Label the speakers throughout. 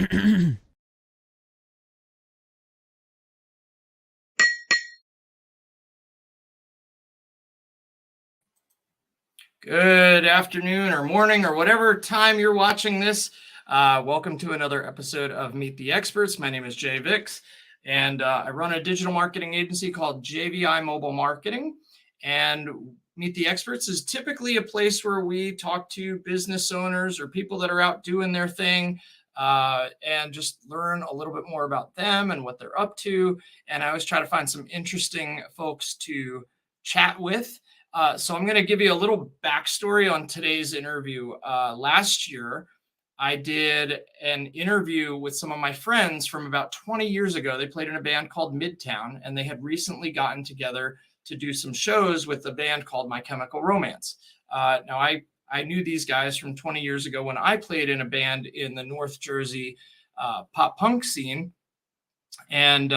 Speaker 1: Good afternoon or morning or whatever time you're watching this. Welcome to another episode of Meet the Experts. My name is Jay Vix, and I run a digital marketing agency called JVI Mobile Marketing. And Meet the Experts is typically a place where we talk to business owners or people that are out doing their thing and just learn a little bit more about them and what they're up to. And I always try to find some interesting folks to chat with. So I'm going to give you a little backstory on today's interview. Last year, I did an interview with some of my friends from about 20 years ago. They played in a band called Midtown, and they had recently gotten together to do some shows with a band called My Chemical Romance. Now, I knew these guys from 20 years ago when I played in a band in the North Jersey pop punk scene. And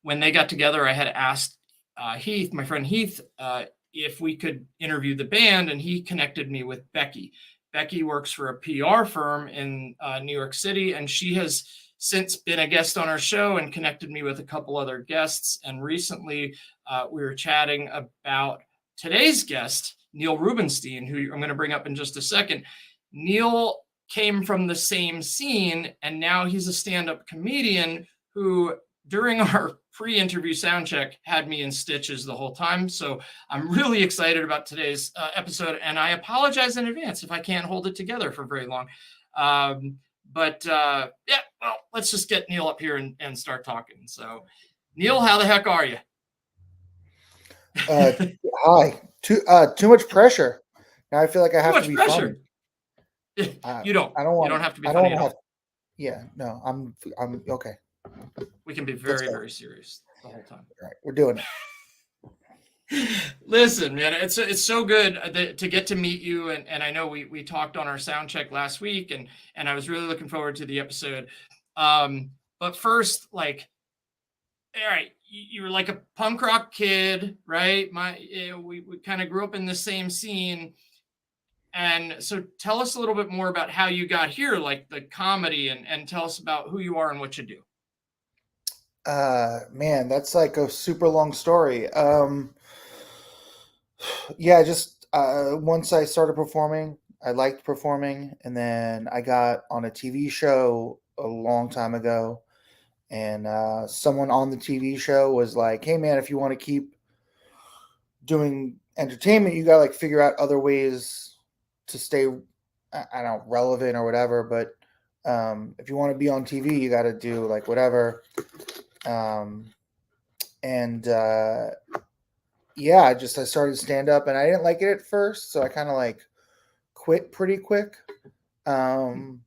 Speaker 1: when they got together, I had asked Heath, my friend Heath, if we could interview the band, and he connected me with Becky. Becky works for a PR firm in New York City, and she has since been a guest on our show and connected me with a couple other guests. And recently we were chatting about today's guest, Neil Rubenstein, who I'm going to bring up in just a second. Neil came from the same scene, and now he's a stand-up comedian who, during our pre-interview sound check, had me in stitches the whole time. So I'm really excited about today's episode, and I apologize in advance if I can't hold it together for very long. Yeah, well, let's just get Neil up here and start talking. So, Neil, how the heck are you?
Speaker 2: Hi. Too much pressure. Now I feel like I have to be funny.
Speaker 1: You don't.
Speaker 2: I don't want.
Speaker 1: You don't have to be
Speaker 2: I don't
Speaker 1: funny at
Speaker 2: have.
Speaker 1: all.
Speaker 2: Yeah. No. I'm okay.
Speaker 1: We can be very, very serious the whole time.
Speaker 2: All right. We're doing it.
Speaker 1: Listen, man, it's so good to get to meet you, and I know we talked on our sound check last week, and I was really looking forward to the episode. But first, like, all right, you were like a punk rock kid, right? We kind of grew up in the same scene, and so tell us a little bit more about how you got here, like the comedy, and tell us about who you are and what you do.
Speaker 2: Man, that's like a super long story. Yeah, just once I started performing, I liked performing, and then I got on a TV show a long time ago, and someone on the TV show was like, "Hey, man, if you want to keep doing entertainment, you gotta like figure out other ways to stay, I don't know, relevant or whatever. But if you want to be on TV, you got to do like whatever." And Yeah, I started stand up, and I didn't like it at first, so I kind of like quit pretty quick. And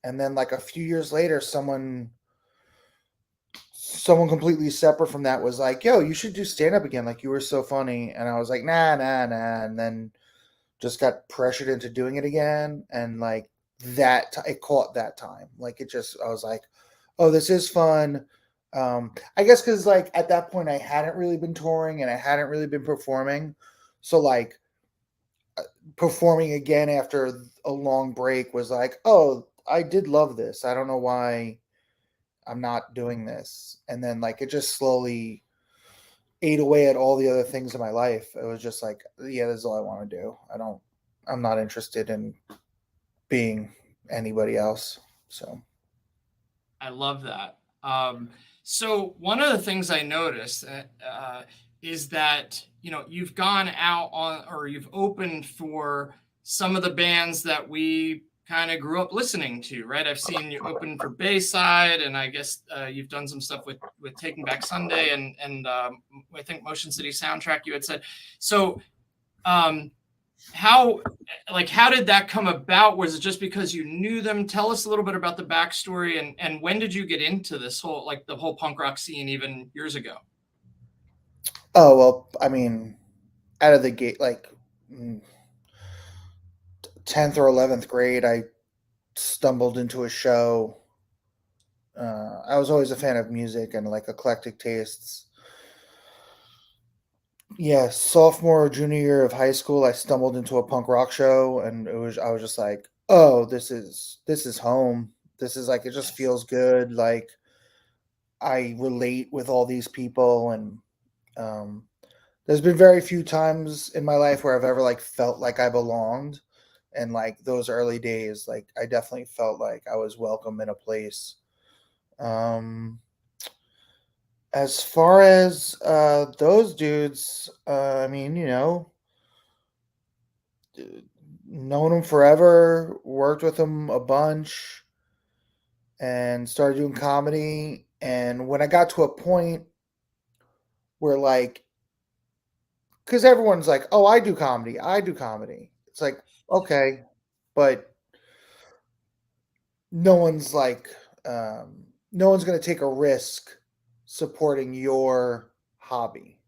Speaker 2: then like a few years later, someone completely separate from that was like, "Yo, you should do stand up again. Like you were so funny." And I was like, "Nah, nah, nah." And then just got pressured into doing it again, and like it caught that time. Like I was like, "Oh, this is fun." I guess because like at that point I hadn't really been touring and I hadn't really been performing, so like performing again after a long break was like, "Oh, I did love this. I don't know why I'm not doing this." And then like it just slowly ate away at all the other things in my life. It was just like, yeah, this is all I want to do. I'm not interested in being anybody else. So
Speaker 1: I love that. So one of the things I noticed is that, you've gone out on, or you've opened for some of the bands that we kind of grew up listening to, right? I've seen you open for Bayside, and I guess you've done some stuff with Taking Back Sunday and I think Motion City Soundtrack, you had said. So how did that come about? Was it just because you knew them? Tell us a little bit about the backstory, and when did you get into this whole, like the whole punk rock scene even years ago?
Speaker 2: Oh, well, I mean, out of the gate, like 10th or 11th grade, I stumbled into a show. I was always a fan of music and like eclectic tastes. Yeah, sophomore or junior year of high school, I stumbled into a punk rock show, and I was just like, "Oh, this is home." This is like, it just
Speaker 1: Yes.
Speaker 2: feels good. Like, I relate with all these people, and um, there's been very few times in my life where I've ever like felt like I belonged, and like those early days, like I definitely felt like I was welcome in a place. Um, as far as those dudes, I mean, known them forever, worked with them a bunch, and started doing comedy. And when I got to a point where like, because everyone's like, "Oh, I do comedy. I do comedy." It's like, okay, but no one's like, no one's going to take a risk supporting your hobby.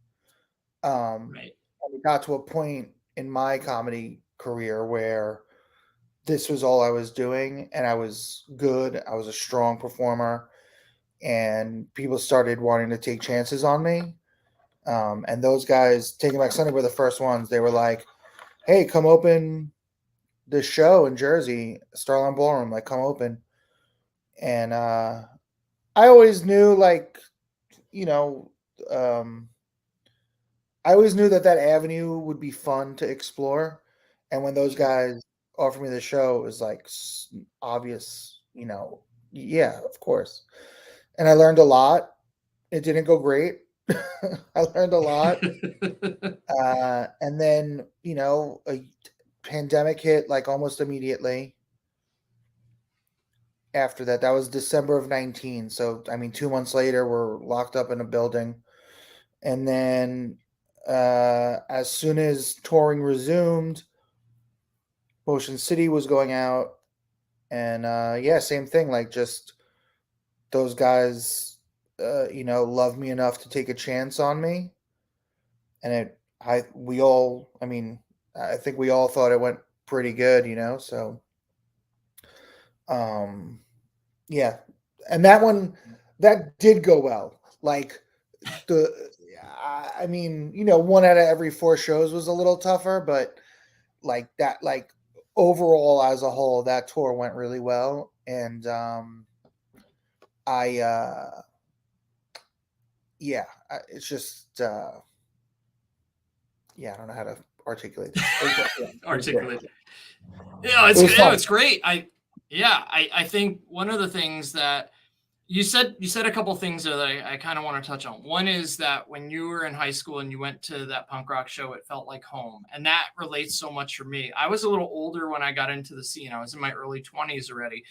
Speaker 1: Right.
Speaker 2: And it got to a point in my comedy career where this was all I was doing, and I was good. I was a strong performer, and people started wanting to take chances on me. And those guys, Taking Back Sunday, were the first ones. They were like, "Hey, come open this show in Jersey, Starline Ballroom. Like, come open." And I always knew, like, you know, um, I always knew that that avenue would be fun to explore. And when those
Speaker 1: Sure.
Speaker 2: guys offered me the show, it was like obvious, yeah, of course. And I learned a lot. It didn't go great. I learned a lot. And then, a pandemic hit like almost immediately after that. That was December of 19. So, I mean, 2 months later, we're locked up in a building. And then, as soon as touring resumed, Motion City was going out. And yeah, same thing. Like, just those guys, loved me enough to take a chance on me. And I mean, I think we all thought it went pretty good. So, um, yeah, and that did go well. Like, I mean, 1 out of every 4 shows was a little tougher, but like that, like overall as a whole, that tour went really well. And I, yeah, it's just, yeah, I don't know how to articulate this. Yeah, it was great.
Speaker 1: Articulate. Yeah,
Speaker 2: It was fun.
Speaker 1: it's great. I think one of the things that you said a couple things there that I kind of want to touch on. One is that when you were in high school and you went to that punk rock show, it felt like home, and that relates so much for me. I was a little older when I got into the scene. I was in my early 20s already,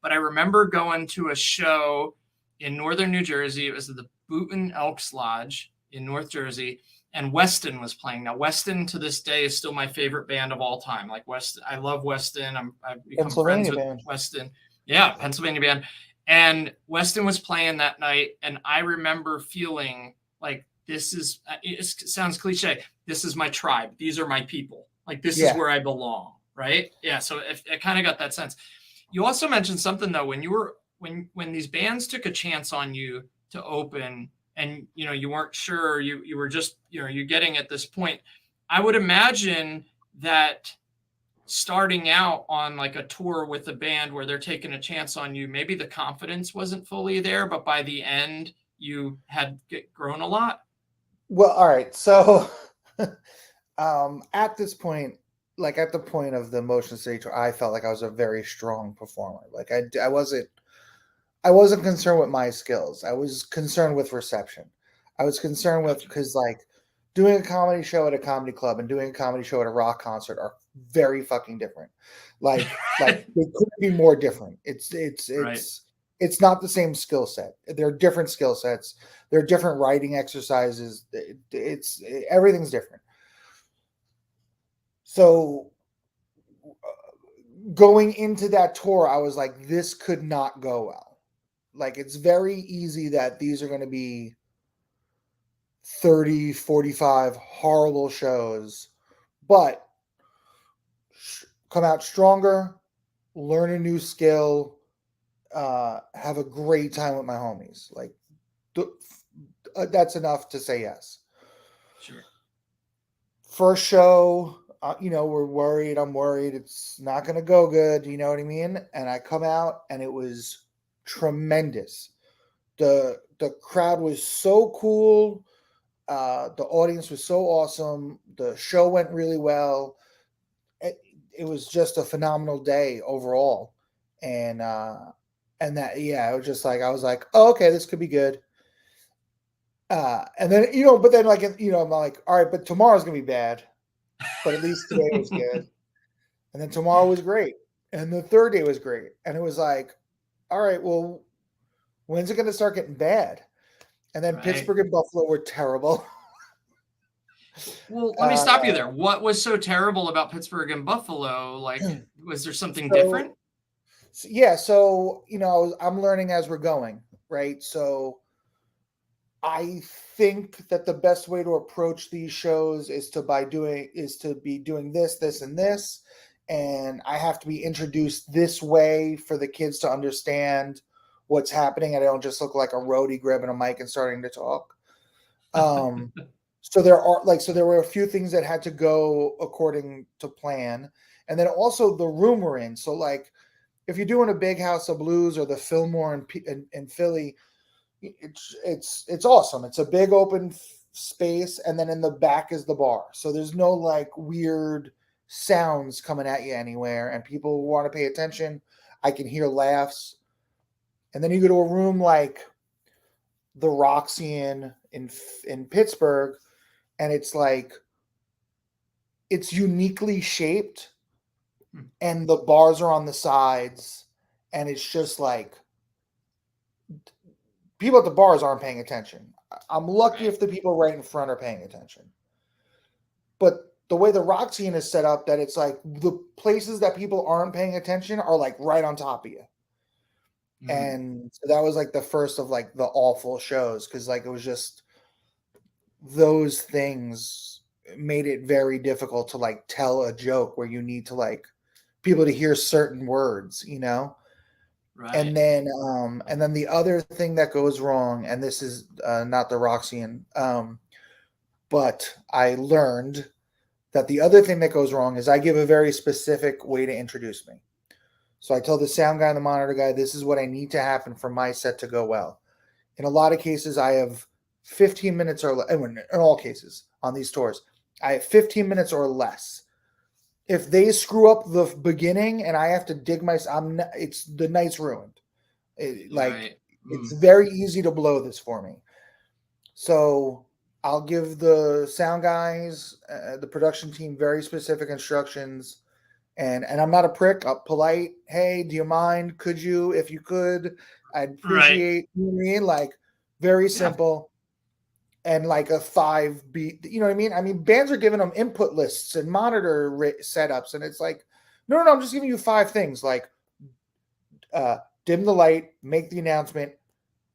Speaker 1: but I remember going to a show in northern New Jersey. It was at the Boonton Elks Lodge in North Jersey, and Weston was playing. Now, Weston to this day is still my favorite band of all time. Like Weston, I love Weston. I've become friends
Speaker 2: Pennsylvania
Speaker 1: with
Speaker 2: band.
Speaker 1: Weston. Yeah, Pennsylvania band. And Weston was playing that night, and I remember feeling like it sounds cliche. This is my tribe. These are my people. Like, this is
Speaker 2: Yeah.
Speaker 1: where I belong. Right. Yeah. So I kind of got that sense. You also mentioned something though, when these bands took a chance on you to open, and you weren't sure, you were just you're getting at this point. I would imagine that starting out on like a tour with a band where they're taking a chance on you, maybe the confidence wasn't fully there, but by the end you had grown a lot.
Speaker 2: Well, all right. So, at this point, like at the point of the Motion City tour, I felt like I was a very strong performer. Like, I wasn't concerned with my skills. I was concerned with reception. I was concerned with,
Speaker 1: Gotcha.
Speaker 2: because like doing a comedy show at a comedy club and doing a comedy show at a rock concert are very fucking different. Like they couldn't be more different. It's it's
Speaker 1: Right.
Speaker 2: it's it's not the same skill set. They're different skill sets. They're different writing exercises. It's everything's different. So, going into that tour, I was like, this could not go well. Like, it's very easy that these are going to be 30, 45 horrible shows, but come out stronger, learn a new skill, have a great time with my homies. Like, that's enough to say yes.
Speaker 1: Sure.
Speaker 2: First show, we're worried. I'm worried. It's not going to go good. You know what I mean? And I come out and it was tremendous. The crowd was so cool. The audience was so awesome. The show went really well. It was just a phenomenal day overall. And that, yeah, it was just like, I was like, oh, okay, this could be good. And then, but then like, I'm like, all right, but tomorrow's going to be bad. But at least today was good. And then tomorrow was great. And the third day was great. And it was like, all right, well, when's it going to start getting bad? And then
Speaker 1: Right.
Speaker 2: Pittsburgh and Buffalo were terrible.
Speaker 1: Well, let me stop you there. What was so terrible about Pittsburgh and Buffalo? Like, was there something different?
Speaker 2: Yeah. So, I'm learning as we're going, right? So I think that the best way to approach these shows is to be doing this, and this. And I have to be introduced this way for the kids to understand what's happening. And I don't just look like a roadie grabbing a mic and starting to talk. So there were a few things that had to go according to plan. And then also the room we're in. So like, if you're doing a Big House of Blues or the Fillmore in Philly, it's awesome. It's a big open space, and then in the back is the bar. So there's no like weird sounds coming at you anywhere, and people want to pay attention. I can hear laughs. And then you go to a room like the Roxy in Pittsburgh, and it's like it's uniquely shaped, and the bars are on the sides, and it's just like people at the bars aren't paying attention. I'm lucky if the people right in front are paying attention. But the way the rock scene is set up, that it's like the places that people aren't paying attention are like right on top of you. Mm-hmm. And so that was like the first of like the awful shows, because like it was just those things made it very difficult to like tell a joke where you need to like people to hear certain words, Right. And then the other thing that goes wrong, and this is not the Roxian, but I learned that the other thing that goes wrong is I give a very specific way to introduce me. So I tell the sound guy and the monitor guy, this is what I need to happen for my set to go well. In a lot of cases, I have 15 minutes or less. In all cases on these tours, I have 15 minutes or less. If they screw up the beginning and I have to dig it's the night's ruined. It's very easy to blow this for me. So I'll give the sound guys, the production team, very specific instructions. And I'm not a prick. I'm polite. Hey, do you mind? Could you, if you could, I'd appreciate. You know what I mean? Like very simple. And like a 5 beat, you know what I mean? I mean, bands are giving them input lists and monitor setups, and it's like, no, I'm just giving you 5 things, like dim the light, make the announcement,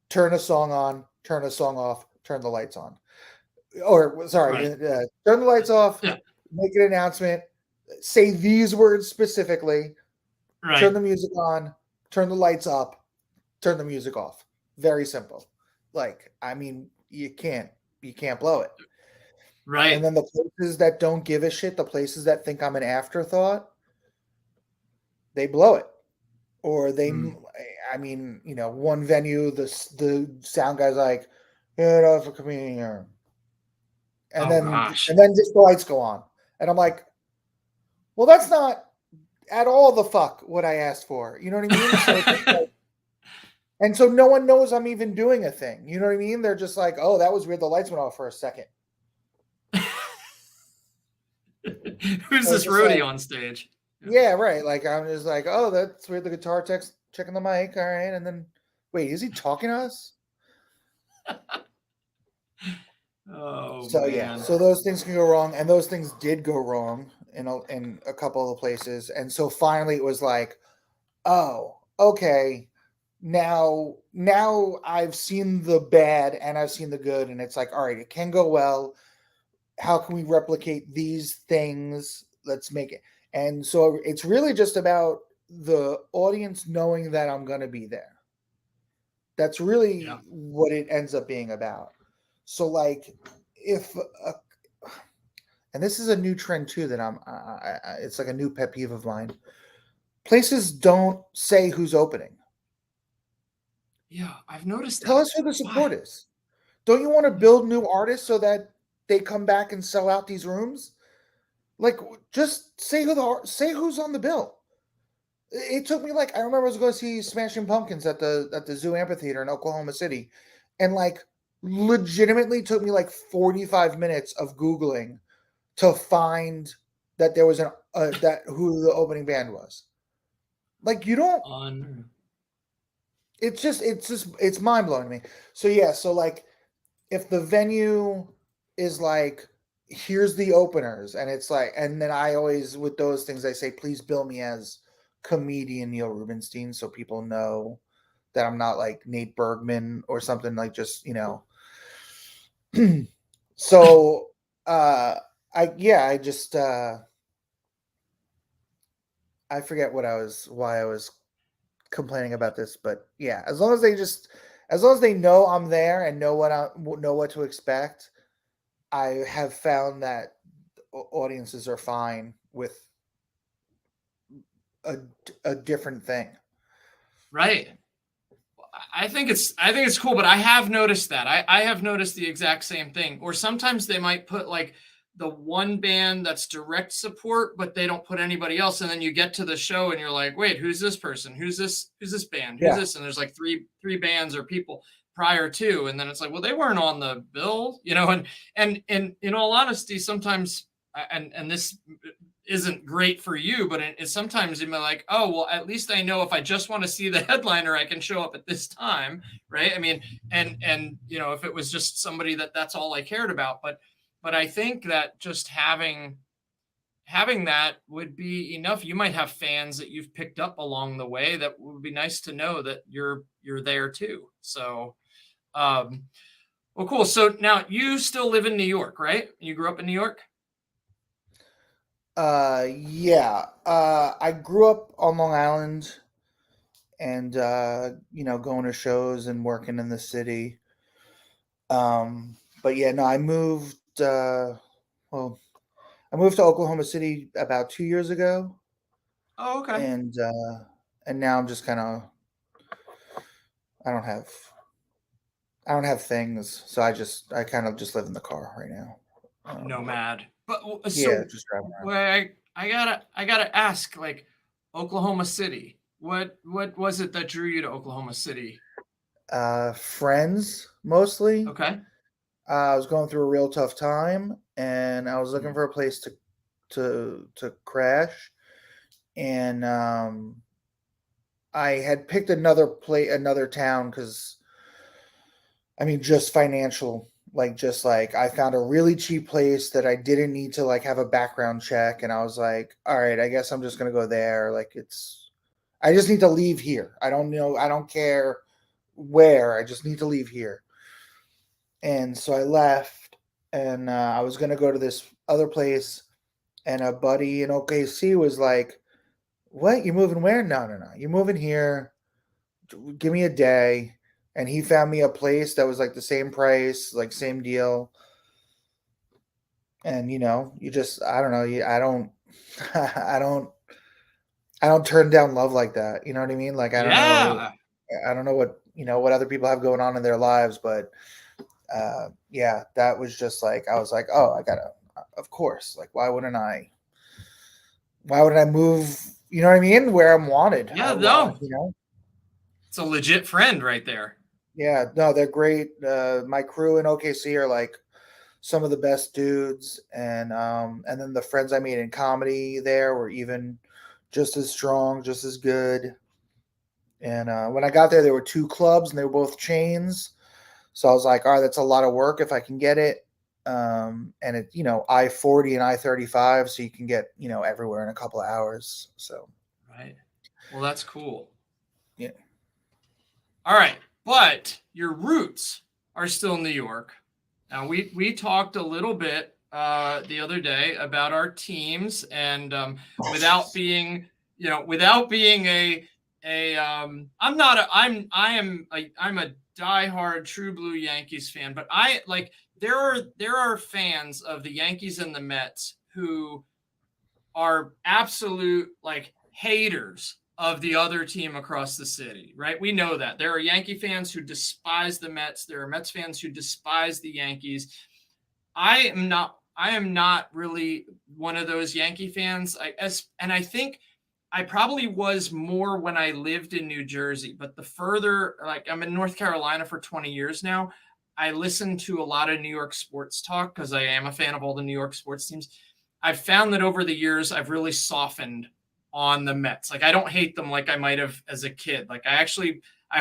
Speaker 2: turn a song on, turn a song off, turn the lights on. Or sorry, turn the lights off, make an announcement, say these words specifically, turn the music on, turn the lights up, turn the music off. Very simple. Like, I mean, you can't blow it. Right. And then the places that don't give a shit, the places that think I'm an afterthought, they blow it. Or they, I mean, one venue, the sound guy's like, get off a comedian. And then just the lights go on. And I'm like, well, that's not at all the fuck what I asked for. You know what I mean? So it's like, and so no one knows I'm even doing a thing. You know what I mean? They're just like, oh, that was weird. The lights went off for a second.
Speaker 1: Who's this roadie on stage?
Speaker 2: Yeah, right. Like, I'm just like, oh, that's weird. The guitar tech's checking the mic. All right. And then, wait, is he talking to us?
Speaker 1: Oh,
Speaker 2: so, man. Yeah. So those things can go wrong. And those things did go wrong in a couple of places. And so finally it was like, oh, okay. Now I've seen the bad and I've seen the good, and it's like, all right, it can go well. How can we replicate these things? Let's make it. And so it's really just about the audience knowing that I'm going to be there. That's really what it ends up being about. So like and this is a new trend too that it's like a new pet peeve of mine. Places don't say who's opening.
Speaker 1: Yeah, I've noticed
Speaker 2: Tell
Speaker 1: that.
Speaker 2: us who the
Speaker 1: Why?
Speaker 2: support is. Don't you want to build new artists so that they come back and sell out these rooms? Like, just say say who's on the bill. It took me like I remember I was going to see Smashing Pumpkins at the Zoo Amphitheater in Oklahoma City, and like legitimately took me like 45 minutes of Googling to find that there was that who the opening band was. Like you don't.
Speaker 1: On
Speaker 2: It's mind blowing to me. So yeah, so like if the venue is like here's the openers and it's like and then I always with those things I say please bill me as comedian Neil Rubenstein so people know that I'm not like Nate Bergman or something like just so I just I forget why I was complaining about this, but yeah, as long as they know I'm there and know what to expect, I have found that audiences are fine with a, a different thing.
Speaker 1: right. I think it's cool, but I have noticed that. I have noticed the exact same thing. Or sometimes they might put like the one band that's direct support, but they don't put anybody else. And then you get to the show and you're like, wait, who's this person? Who's this band? Who's
Speaker 2: Yeah.
Speaker 1: this? And there's like three bands or people prior to. And then it's like, well, they weren't on the bill, and in all honesty, sometimes and this isn't great for you, but it's sometimes you're like, oh, well, at least I know if I just want to see the headliner, I can show up at this time, right? I mean, and if it was just somebody that's all I cared about, but I think that just having that would be enough. You might have fans that you've picked up along the way that would be nice to know that you're there too. So, well, cool. So now you still live in New York, right? You grew up in New York?
Speaker 2: Yeah. I grew up on Long Island and going to shows and working in the city. But yeah, no, well, I moved to Oklahoma City about 2 years ago,
Speaker 1: Oh, okay.
Speaker 2: and now I'm just kind of I don't have I don't have things, so I kind of just live in the car right now.
Speaker 1: Nomad. But
Speaker 2: Yeah,
Speaker 1: so
Speaker 2: just driving around.
Speaker 1: I gotta ask, like Oklahoma City. What was it that drew you to Oklahoma City?
Speaker 2: Friends mostly.
Speaker 1: Okay.
Speaker 2: I was going through a real tough time, and I was looking
Speaker 1: Mhm.
Speaker 2: for a place to crash, and I had picked another town because I mean, just financial, like just like I found a really cheap place that I didn't need to like have a background check, and I was like, all right, I guess I'm just gonna go there. Like I just need to leave here. I don't care where. I just need to leave here. And so I left, and I was gonna go to this other place, and a buddy in OKC was like, "What? You moving where? No, no, no. You moving here? Give me a day." And he found me a place that was like the same price, like same deal. And you just I don't know, I don't I don't turn down love like that. You know what I mean? Like
Speaker 1: Yeah.
Speaker 2: I don't know what other people have going on in their lives, but yeah, that was just like I was like, "Oh, I got to of course. Like why would I move, you know what I mean? Where I'm wanted.
Speaker 1: Yeah, no.
Speaker 2: You know?
Speaker 1: It's a legit friend right there.
Speaker 2: Yeah, no, they're great. My crew in OKC are like some of the best dudes, and then the friends I made in comedy there were even just as strong, just as good. And when I got there, there were two clubs, and they were both chains. So I was like, all right, that's a lot of work if I can get it. And it, I-40 and I-35, so you can get everywhere in a couple of hours. So
Speaker 1: Right. Well, that's cool.
Speaker 2: yeah,
Speaker 1: All right. But your roots are still New York. Now we talked a little bit the other day about our teams, and without being a I'm not a I'm I am a I'm a diehard True Blue Yankees fan, but there are fans of the Yankees and the Mets who are absolute like haters of the other team across the city, right? We know that. There are Yankee fans who despise the Mets. There are Mets fans who despise the Yankees. I am not really one of those Yankee fans. And I think I probably was more when I lived in New Jersey, but the further, like I'm in North Carolina for 20 years now, I listen to a lot of New York sports talk because I am a fan of all the New York sports teams. I've found that over the years, I've really softened on the Mets. Like I don't hate them like I might have as a kid. Like I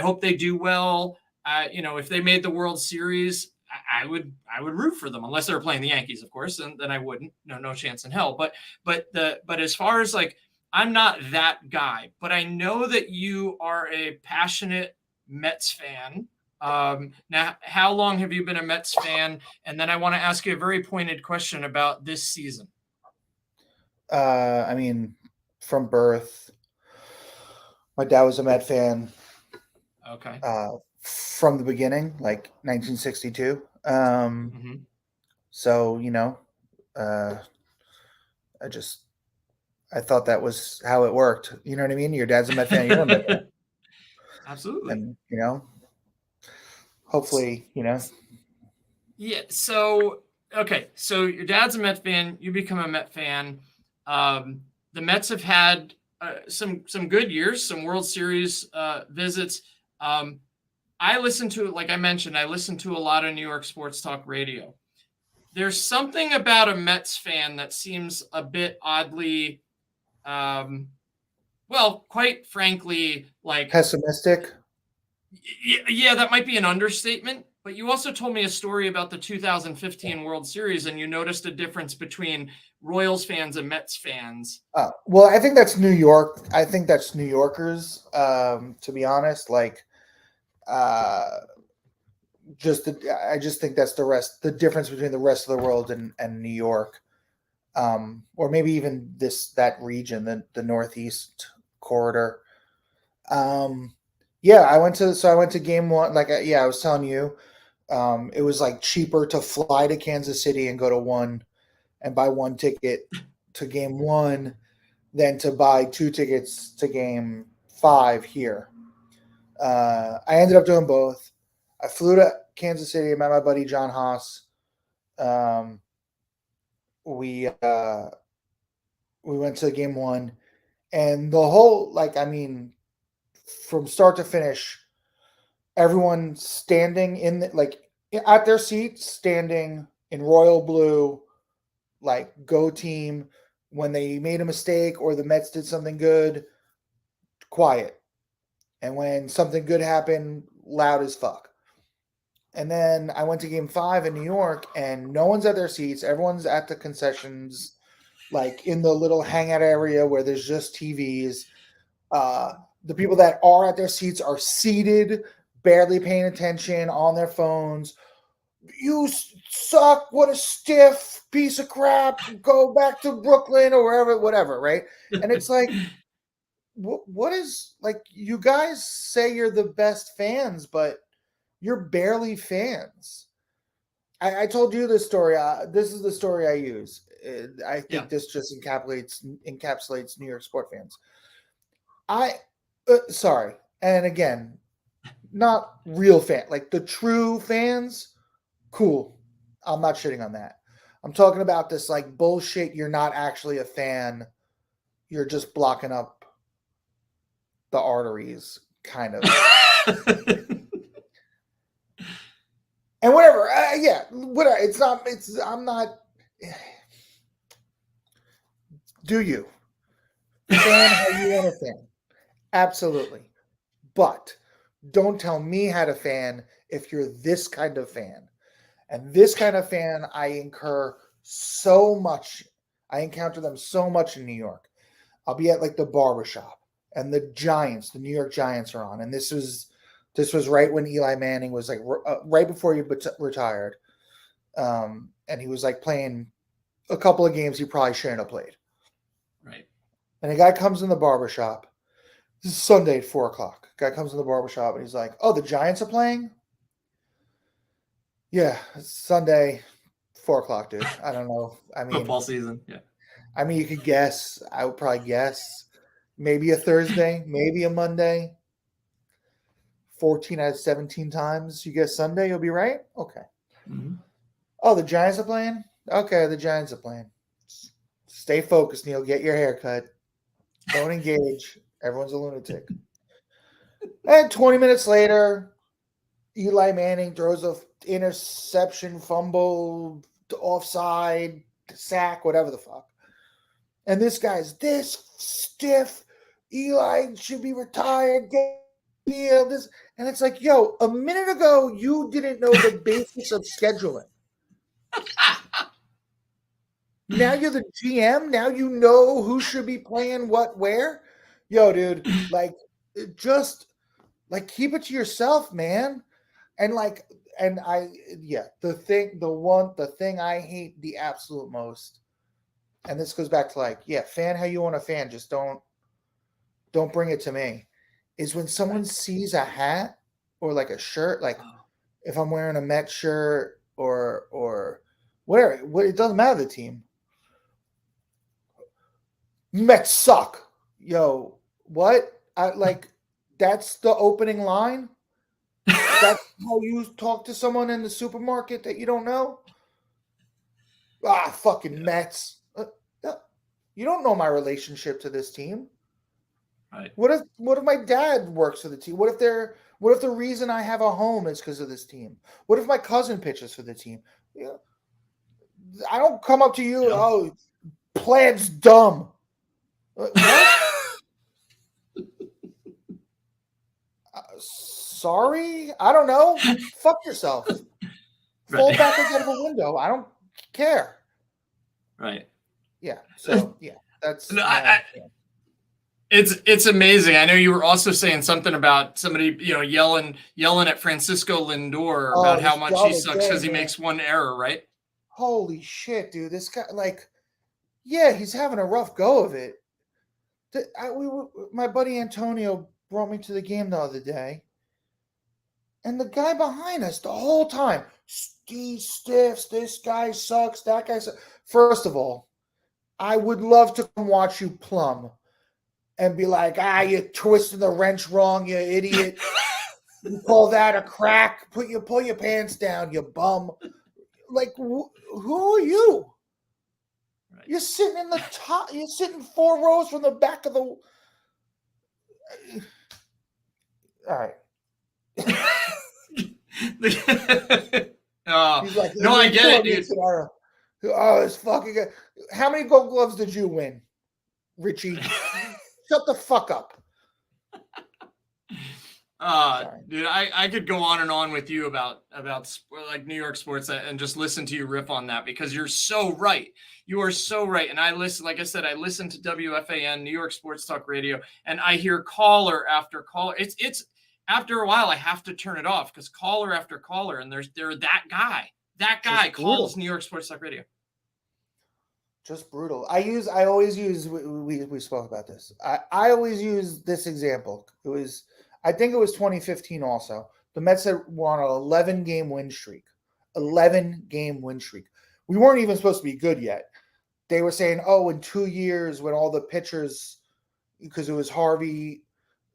Speaker 1: hope they do well. If they made the World Series, I would root for them unless they were playing the Yankees, of course, and then I wouldn't. No chance in hell. But as far as like, I'm not that guy, but I know that you are a passionate Mets fan. Now, how long have you been a Mets fan? And then I want to ask you a very pointed question about this season.
Speaker 2: I mean, from birth, my dad was a Met fan.
Speaker 1: Okay.
Speaker 2: From the beginning, like 1962.
Speaker 1: Mm-hmm.
Speaker 2: So I thought that was how it worked. You know what I mean? Your dad's a Met fan, you're a Met fan.
Speaker 1: Absolutely.
Speaker 2: And hopefully,
Speaker 1: Yeah. So okay. So your dad's a Met fan. You become a Met fan. The Mets have had some good years, some World Series visits. I listen to, like I mentioned, I listen to a lot of New York sports talk radio. There's something about a Mets fan that seems a bit oddly, quite frankly, like
Speaker 2: pessimistic.
Speaker 1: Yeah, that might be an understatement. But you also told me a story about the 2015 World Series, and you noticed a difference between Royals fans and Mets fans.
Speaker 2: Well, I think that's New York. I think that's New Yorkers. To be honest, like, I just think that's the difference between the rest of the world and New York, or maybe even that region, the Northeast corridor. Yeah, I went to game one. Like, I was telling you, it was like cheaper to fly to Kansas City and go to one and buy one ticket to game one than to buy two tickets to game 5 here. I ended up doing both. I flew to Kansas City. I met my buddy John Haas. We went to game one, and the whole, like, I mean, from start to finish, everyone standing at their seats, standing in royal blue, like go team. When they made a mistake or the Mets did something good, quiet. And when something good happened, loud as fuck. And then I went to game 5 in New York, and no one's at their seats. Everyone's at the concessions, like in the little hangout area where there's just TVs. The people that are at their seats are seated, barely paying attention, on their phones. You suck. What a stiff piece of crap. Go back to Brooklyn or wherever, whatever, right? And it's like, what is, like, you guys say you're the best fans, but you're barely fans. I told you this story. This is the story I use. I think this just encapsulates New York sport fans. Sorry. And again, not real fan, like the true fans. Cool. I'm not shitting on that. I'm talking about this like bullshit. You're not actually a fan. You're just blocking up the arteries, kind of. And whatever. Whatever. I'm not. Do you? Fan how you want to fan. Absolutely. But don't tell me how to fan if you're this kind of fan. And this kind of fan, I encounter them so much in New York. I'll be at like the barbershop, and the New York Giants are on. And this was right when Eli Manning was like right before he retired. And he was like playing a couple of games he probably shouldn't have played.
Speaker 1: Right.
Speaker 2: And a guy comes in the barbershop. This is Sunday at 4:00. Guy comes in the barbershop and he's like, "Oh, the Giants are playing?" Yeah, Sunday, 4 o'clock, dude. I don't know. I mean,
Speaker 1: Football season. Yeah.
Speaker 2: you could guess. I would probably guess maybe a Thursday, maybe a Monday. 14 out of 17 times you guess Sunday, you'll be right. Okay.
Speaker 1: Mm-hmm.
Speaker 2: Oh, the Giants are playing. Okay, the Giants are playing. Stay focused, Neil. Get your hair cut. Don't engage. Everyone's a lunatic. And 20 minutes later, Eli Manning throws a interception, fumble, offside, sack, whatever the fuck. And this guy's this stiff. Eli should be retired. Get deal. This, and it's like, yo, a minute ago you didn't know the basics of scheduling. Now you're the GM. Now you know who should be playing what where. Yo, dude, like, just like keep it to yourself, man. And like, and I, yeah, the thing I hate the absolute most, and this goes back to like, yeah, fan how you want to fan, just don't bring it to me, is when someone sees a hat or like a shirt, like if I'm wearing a Met shirt or whatever, it doesn't matter the team. Mets suck. Yo, what? I like that's the opening line. That's how you talk to someone in the supermarket that you don't know? Ah, fucking Mets. You don't know my relationship to this team.
Speaker 1: Right.
Speaker 2: What if my dad works for the team? What if the reason I have a home is because of this team? What if my cousin pitches for the team? Yeah. I don't come up to you,
Speaker 1: Yeah.
Speaker 2: oh, plant's dumb. What? Sorry? I don't know. Fuck yourself. Fall
Speaker 1: Right.
Speaker 2: backwards out of a window. I don't care.
Speaker 1: Right.
Speaker 2: Yeah. So yeah, that's
Speaker 1: No, it's amazing. I know you were also saying something about somebody, yelling at Francisco Lindor about how much he sucks because he makes one error, right?
Speaker 2: Holy shit, dude! This guy, like, yeah, he's having a rough go of it. My buddy Antonio brought me to the game the other day, and the guy behind us the whole time, Steve stiffs. This guy sucks. That guy sucks. First of all, I would love to come watch you plumb and be like, you're twisting the wrench wrong, you idiot. You call that a crack? Pull your pants down, you bum. Like, who are you? Right. You're sitting in the top. You're sitting 4 rows from the back of the. All right. He's like,
Speaker 1: no, I get it, dude.
Speaker 2: Oh, it's fucking good. How many Gold Gloves did you win, Richie? Shut the fuck up.
Speaker 1: Dude, I could go on and on with you about like New York sports and just listen to you riff on that because you're so right. You are so right. And I listen, like I said, I listen to WFAN, New York Sports Talk Radio, and I hear caller after caller. It's after a while I have to turn it off because caller after caller, and they're that guy. That guy calls New York Sports Talk Radio.
Speaker 2: Just brutal. I always use we spoke about this. I always use this example. I think it was 2015 also. The Mets had won an 11-game win streak. 11-game win streak. We weren't even supposed to be good yet. They were saying, oh, in 2 years when all the pitchers, because it was Harvey,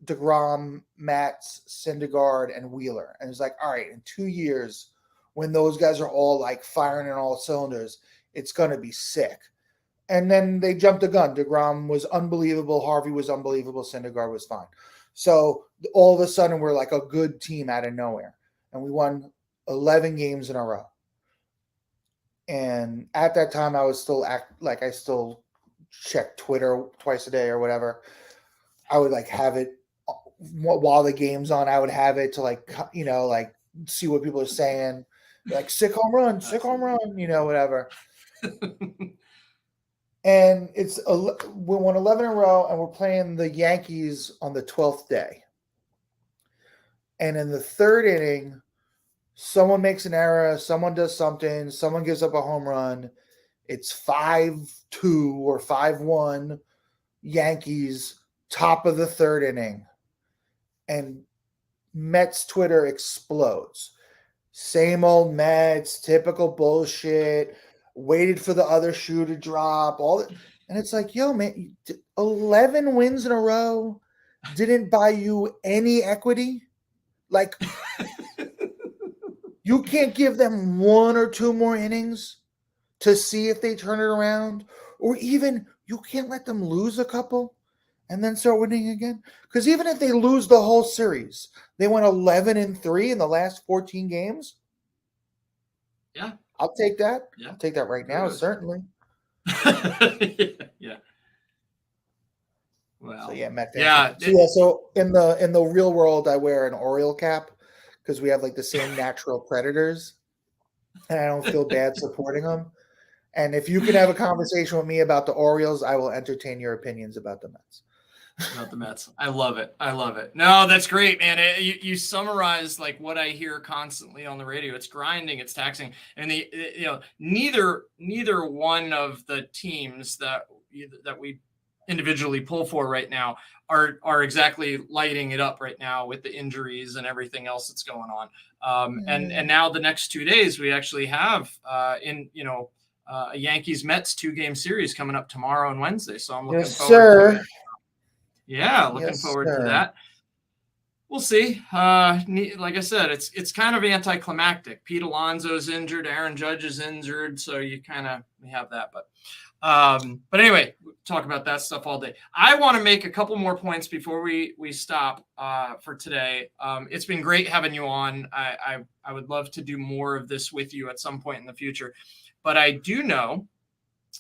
Speaker 2: DeGrom, Matz, Syndergaard, and Wheeler. And it's like, all right, in 2 years when those guys are all like firing on all cylinders, it's going to be sick. And then they jumped the gun. DeGrom was unbelievable. Harvey was unbelievable. Syndergaard was fine. So all of a sudden, we're like a good team out of nowhere. And we won 11 games in a row. And at that time, I was still I still check Twitter twice a day or whatever. I would like have it while the game's on. I would have it to like see what people are saying. Like sick home run, whatever. And we won 11 in a row, and we're playing the Yankees on the 12th day. And in the third inning, someone makes an error, someone does something, someone gives up a home run. It's 5-2 or 5-1 Yankees, top of the third inning. And Mets Twitter explodes. same old Mets, typical bullshit. Waited for the other shoe to drop. And it's like, yo, man, 11 wins in a row didn't buy you any equity. Like, you can't give them 1 or 2 more innings to see if they turn it around, or even you can't let them lose a couple and then start winning again. Because even if they lose the whole series, they went 11-3 in the last 14 games.
Speaker 1: Yeah,
Speaker 2: I'll take that.
Speaker 1: yeah,
Speaker 2: I'll take that right now, certainly.
Speaker 1: Yeah. Well,
Speaker 2: so yeah, Met fans.
Speaker 1: yeah.
Speaker 2: So in the real world, I wear an Oriole cap because we have like the same natural predators, and I don't feel bad supporting them. And if you can have a conversation with me about the Orioles, I will entertain your opinions about the Mets.
Speaker 1: About the Mets. I love it. I love it. No, that's great, man. You summarize like what I hear constantly on the radio. It's grinding, it's taxing, and neither one of the teams that we individually pull for right now are exactly lighting it up right now with the injuries and everything else that's going on. And now the next 2 days we actually have a Yankees Mets 2-game series coming up tomorrow and Wednesday. So I'm looking forward to it. Yeah, looking forward to that. We'll see. Like I said, it's kind of anticlimactic. Pete Alonso's injured, Aaron Judge is injured, so we have that. But anyway, we'll talk about that stuff all day. I want to make a couple more points before we stop for today. It's been great having you on. I would love to do more of this with you at some point in the future. But I do know,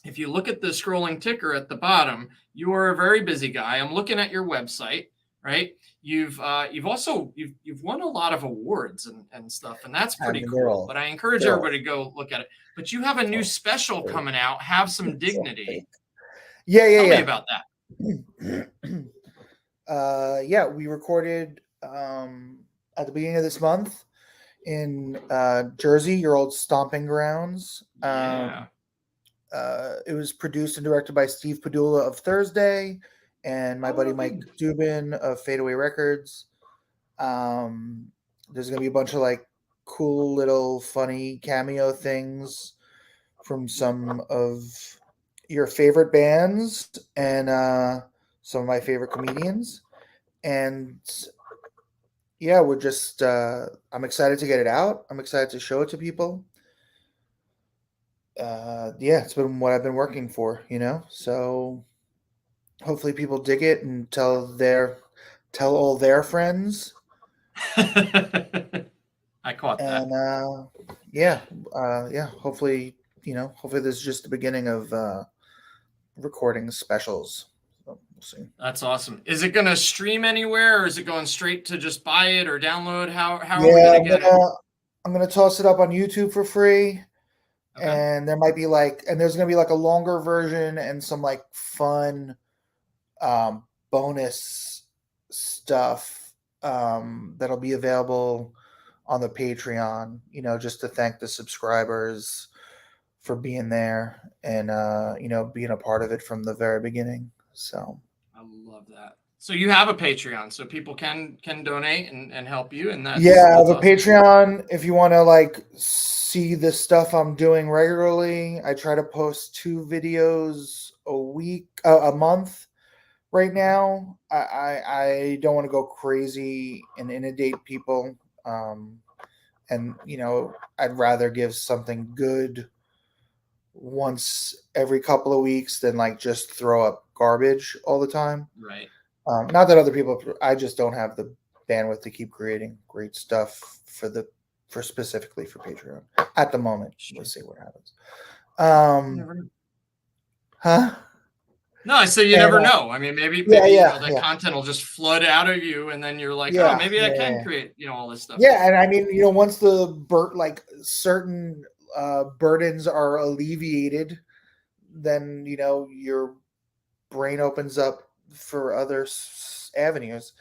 Speaker 1: if you look at the scrolling ticker at the bottom, you are a very busy guy. I'm looking at your website, right? You've won a lot of awards and stuff, and that's pretty cool. But I encourage everybody to go look at it. But you have a new special coming out, Have Some Dignity.
Speaker 2: Tell
Speaker 1: me about
Speaker 2: that. We recorded at the beginning of this month in Jersey, your old stomping grounds. It was produced and directed by Steve Padula of Thursday and my buddy Mike Dubin of Fadeaway Records. There's going to be a bunch of like cool little funny cameo things from some of your favorite bands and some of my favorite comedians. And yeah, we're just, I'm excited to get it out. I'm excited to show it to people. It's been what I've been working for, so hopefully people dig it and tell all their friends.
Speaker 1: I caught that.
Speaker 2: And hopefully this is just the beginning of recording specials. So we'll see.
Speaker 1: That's awesome. Is it going to stream anywhere, or is it going straight to just buy it or download? How are we going to get it?
Speaker 2: I'm going to toss it up on YouTube for free. Okay. And there might be there's going to be like a longer version and some like fun bonus stuff that'll be available on the Patreon, just to thank the subscribers for being there and being a part of it from the very beginning. So
Speaker 1: I love that. So you have a Patreon, so people can donate and help you, and that's
Speaker 2: I have
Speaker 1: awesome.
Speaker 2: a Patreon if you want to see the stuff I'm doing regularly. I try to post 2 videos a month right now. I don't want to go crazy and inundate people, and I'd rather give something good once every couple of weeks than just throw up garbage all the time.
Speaker 1: Right.
Speaker 2: Not that other people, I just don't have the bandwidth to keep creating great stuff for specifically for Patreon at the moment. Sure. We'll see what happens. Huh?
Speaker 1: No, I say you never know. I mean, maybe that content will just flood out of you, and then you're like, maybe I can create all this stuff.
Speaker 2: Yeah, and I mean, once the certain burdens are alleviated, then your brain opens up for other avenues.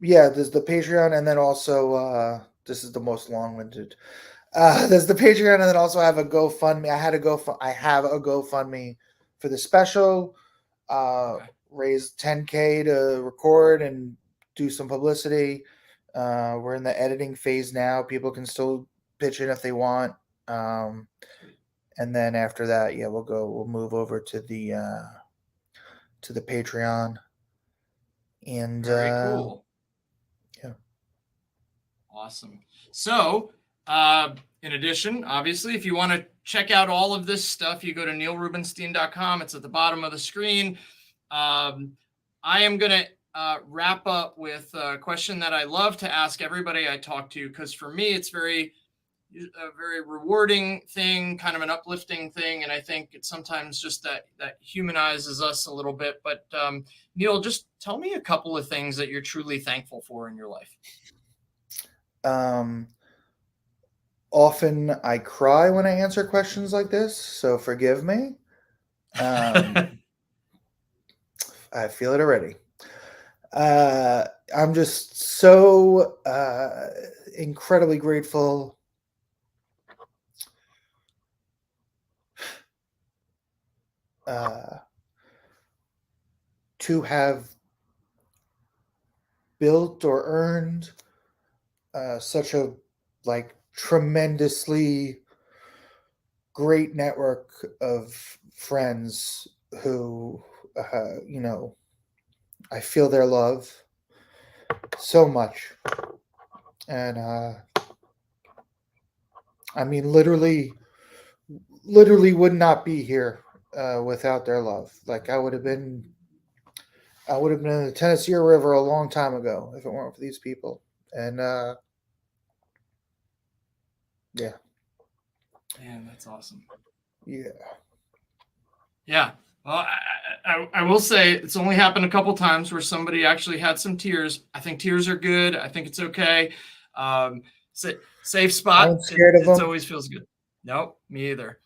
Speaker 2: There's the Patreon, and then also this is the most long-winded. There's the Patreon, and then also I have a GoFundMe. I have a GoFundMe for the special. Raised $10K to record and do some publicity. We're in the editing phase now. People can still pitch in if they want.
Speaker 1: Sweet.
Speaker 2: And then after that, yeah, we'll move over to the Patreon. And
Speaker 1: Very cool.
Speaker 2: yeah.
Speaker 1: Awesome. So, in addition, obviously, if you want to check out all of this stuff, you go to neilrubenstein.com. It's at the bottom of the screen. I am going to wrap up with a question that I love to ask everybody I talk to, because for me, it's a very rewarding thing, kind of an uplifting thing. And I think it's sometimes just that humanizes us a little bit. But Neil, just tell me a couple of things that you're truly thankful for in your life.
Speaker 2: Often I cry when I answer questions like this, so forgive me. I feel it already. I'm just so incredibly grateful to have built or earned such a tremendously great network of friends who I feel their love so much. And I mean, literally would not be here without their love. Like I would have been in the Tennessee River a long time ago if it weren't for these people. And yeah.
Speaker 1: Man, that's awesome.
Speaker 2: Yeah.
Speaker 1: Yeah. Well, I will say it's only happened a couple times where somebody actually had some tears. I think tears are good. I think it's okay. Safe spot.
Speaker 2: I'm scared of
Speaker 1: It
Speaker 2: them.
Speaker 1: always feels good. Nope, me either.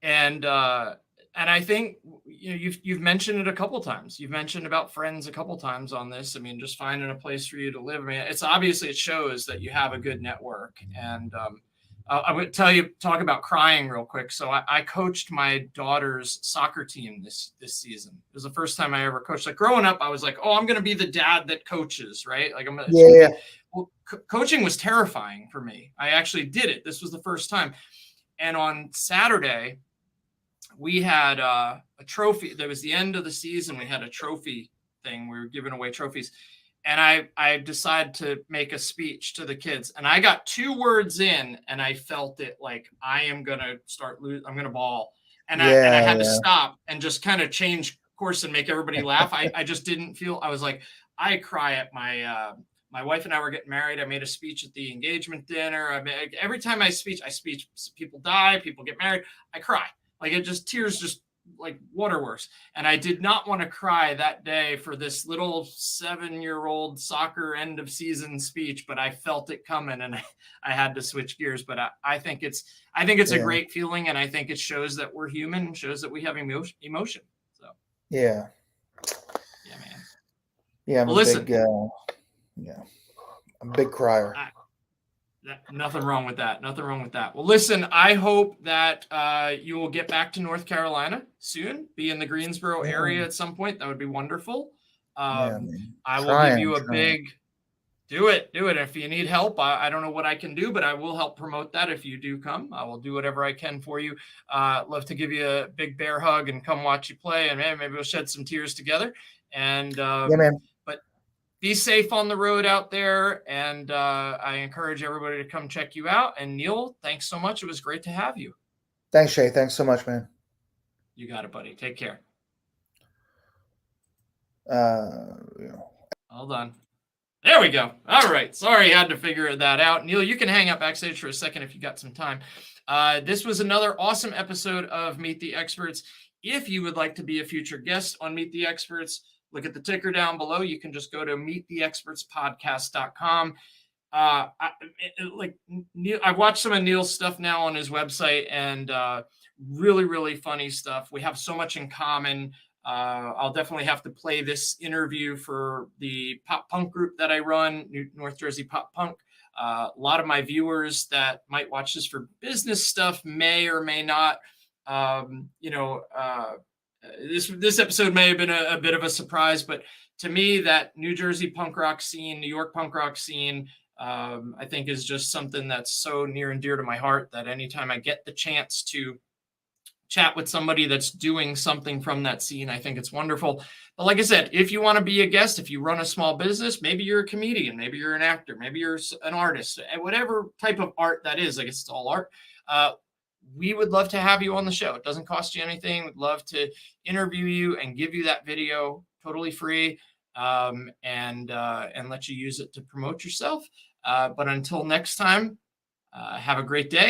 Speaker 1: And I think you've mentioned it a couple times. You've mentioned about friends a couple times on this. I mean, just finding a place for you to live. I mean, it's obviously, it shows that you have a good network. And I would talk about crying real quick. So I coached my daughter's soccer team this season. It was the first time I ever coached. Like growing up, I was like, oh, I'm going to be the dad that coaches, right? Like well, coaching was terrifying for me. I actually did it. This was the first time. And on Saturday, we had a trophy. That was the end of the season. We had a trophy thing. We were giving away trophies. And I decided to make a speech to the kids. And I got 2 words in and I felt it like I am going to I'm going to bawl. And I had to stop and just kind of change course and make everybody laugh. I just didn't feel, I was like, I cry at my wife and I were getting married. I made a speech at the engagement dinner. Every time I speech, people die, people get married. I cry. Like tears just like waterworks. And I did not want to cry that day for this little 7-year-old soccer end of season speech, but I felt it coming and I had to switch gears. But I think it's a great feeling. And I think it shows that we're human, shows that we have emotion. So
Speaker 2: yeah,
Speaker 1: man.
Speaker 2: Yeah, I'm I'm a big crier.
Speaker 1: Nothing wrong with that. Nothing wrong with that. Well, listen, I hope that you will get back to North Carolina soon, be in the Greensboro area at some point. That would be wonderful. I will give you a big, do it. If you need help, I don't know what I can do, but I will help promote that. If you do come, I will do whatever I can for you. Love to give you a big bear hug and come watch you play. And maybe we'll shed some tears together. And
Speaker 2: man.
Speaker 1: Be safe on the road out there, and I encourage everybody to come check you out. And Neil, thanks so much. It was great to have you.
Speaker 2: Thanks, Shay. Thanks so much, man.
Speaker 1: You got it, buddy. Take care. Hold on. There we go. All right. Sorry, I had to figure that out. Neil, you can hang out backstage for a second if you got some time. This was another awesome episode of Meet the Experts. If you would like to be a future guest on Meet the Experts, look at the ticker down below. You can just go to meettheexpertspodcast.com. I watched some of Neil's stuff now on his website, and really, really funny stuff. We have so much in common. I'll definitely have to play this interview for the pop punk group that I run, North Jersey Pop Punk. A lot of my viewers that might watch this for business stuff may or may not, this episode may have been a bit of a surprise, but to me, that New Jersey punk rock scene, New York punk rock scene, I think is just something that's so near and dear to my heart that anytime I get the chance to chat with somebody that's doing something from that scene, I think it's wonderful. But like I said, if you want to be a guest, if you run a small business, maybe you're a comedian, maybe you're an actor, maybe you're an artist, whatever type of art that is, I guess it's all art. We would love to have you on the show. It doesn't cost you anything. We'd love to interview you and give you that video totally free, and let you use it to promote yourself. But until next time, have a great day.